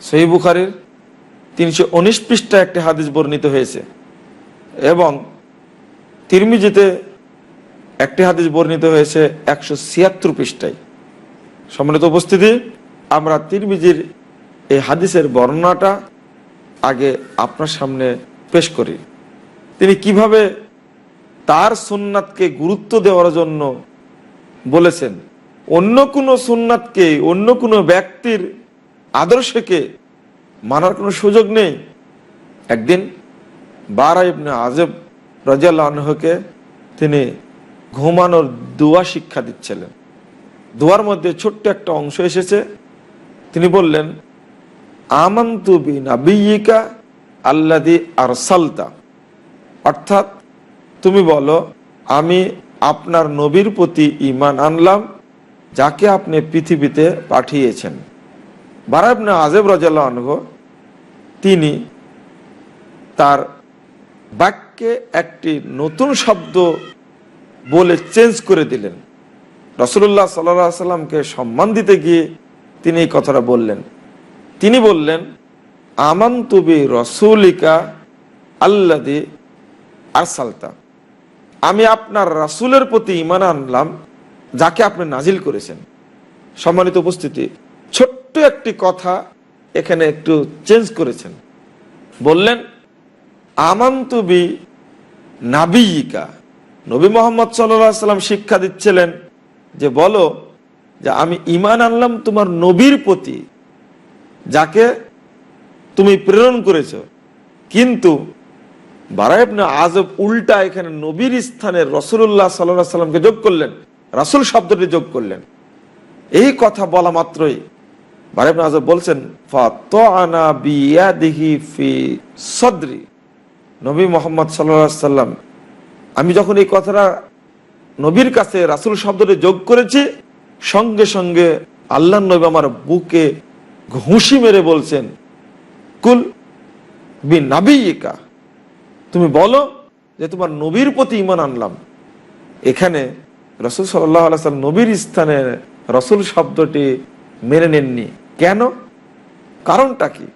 সহিহ বুখারীর 319 পৃষ্ঠায় একটি হাদিস বর্ণিত হয়েছে এবং তিরমিজিতে একটি হাদিস বর্ণিত হয়েছে 176 পৃষ্ঠায়। সম্মানিত উপস্থিতি, আমরা তিরমিজির এই হাদিসের বর্ণনাটা আগে আপনার সামনে পেশ করি। তিনি কিভাবে তার সুন্নাতকে গুরুত্ব দেওয়ার জন্য বলেছেন, অন্য কোনো সুন্নাতকে, অন্য কোনো ব্যক্তির আদর্শকে মানার কোনো সুযোগ নেই। একদিন বারা ইবনে আযিব রাদিয়াল্লাহু আনহুকে তিনি ঘুমানোর দোয়া শিক্ষা দিচ্ছিলেন। দোয়ার মধ্যে ছোট্ট একটা অংশ এসেছে। তিনি বললেন, আমানতু বিনাবিয়িকা আল্লাযী আরসালতা, অর্থাৎ তুমি বলো, আমি আপনার নবীর প্রতি ঈমান আনলাম যাকে আপনি পৃথিবীতে পাঠিয়েছেন। বারা ইবনে আযিব রাদিয়াল্লাহু আনহু তিনি তার বাক্যে একটি নতুন শব্দ বলে চেঞ্জ করে দিলেন। রাসূলুল্লাহ সাল্লাল্লাহু আলাইহি সাল্লামকে সম্মান দিতে গিয়ে তিনি এই কথাটা বললেন। তিনি বললেন, আমানতু বি রাসূলিকা আল্লাযী আরসালতা, আমি আপনার রাসূলের প্রতি ঈমান আনলাম যাকে আপনি নাজিল করেছেন। সম্মানিত উপস্থিতি, ছোট্ট একটি কথা এখানে একটু চেঞ্জ করেছেন। বললেন, আমানতু বি নাবিয়িকা, নবী মুহাম্মদ সাল্লাল্লাহু আলাইহি সাল্লাম শিক্ষা দিচ্ছিলেন যে বলো যে আমি ঈমান আনলাম তোমার নবীর প্রতি যাকে তুমি প্রেরণ করেছো। কিন্তু বারা ইবনে আযিব উল্টা এখানে নবীর স্থানে রাসূলুল্লাহ সাল্লাল্লাহু আলাইহি সাল্লামকে যোগ করলেন, রাসূল শব্দটি যোগ করলেন। এই কথা বলা মাত্রই বারা ইবনে আযিব বলছেন, ফাতাআনা বিয়াদিহি ফি সাদরি, নবী মুহাম্মদ সাল্লাল্লাহু আলাইহি সাল্লাম, আমি যখন এই কথাটা নবীর কাছে রাসূল শব্দটি যোগ করেছি, সঙ্গে সঙ্গে আল্লাহর নবী আমার বুকে ঘুষি মেরে বলছেন, কুল বিনাবিয়িকা, তুমি বলো যে তোমার নবীর প্রতি ঈমান আনলাম। এখানে রাসূল সাল্লাল্লাহু আলাইহি সাল্লাম নবীর স্থানে রাসূল শব্দটি মেনে নেননি। কেন? কারণটা কি?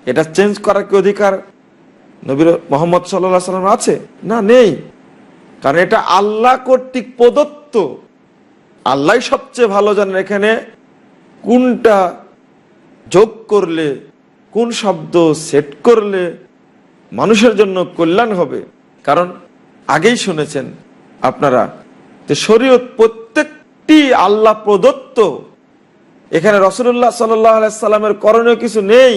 এটা চেঞ্জ করার কি অধিকার নবীর মুহাম্মদ সাল্লাল্লাহু আলাইহি সাল্লাম আছে? না, নেই। কারণ এটা আল্লাহ কর্তৃক প্রদত্ত। আল্লাহই সবচেয়ে ভালো জানেন এখানে কোনটা যোগ করলে, কোন শব্দ সেট করলে মানুষের জন্য কল্যাণ হবে। কারণ আগেই শুনেছেন আপনারা যে শরীয়ত প্রত্যেকটি আল্লাহ প্রদত্ত। এখানে রাসূলুল্লাহ সাল্লাল্লাহু আলাইহি সাল্লামের করণীয় কিছু নেই।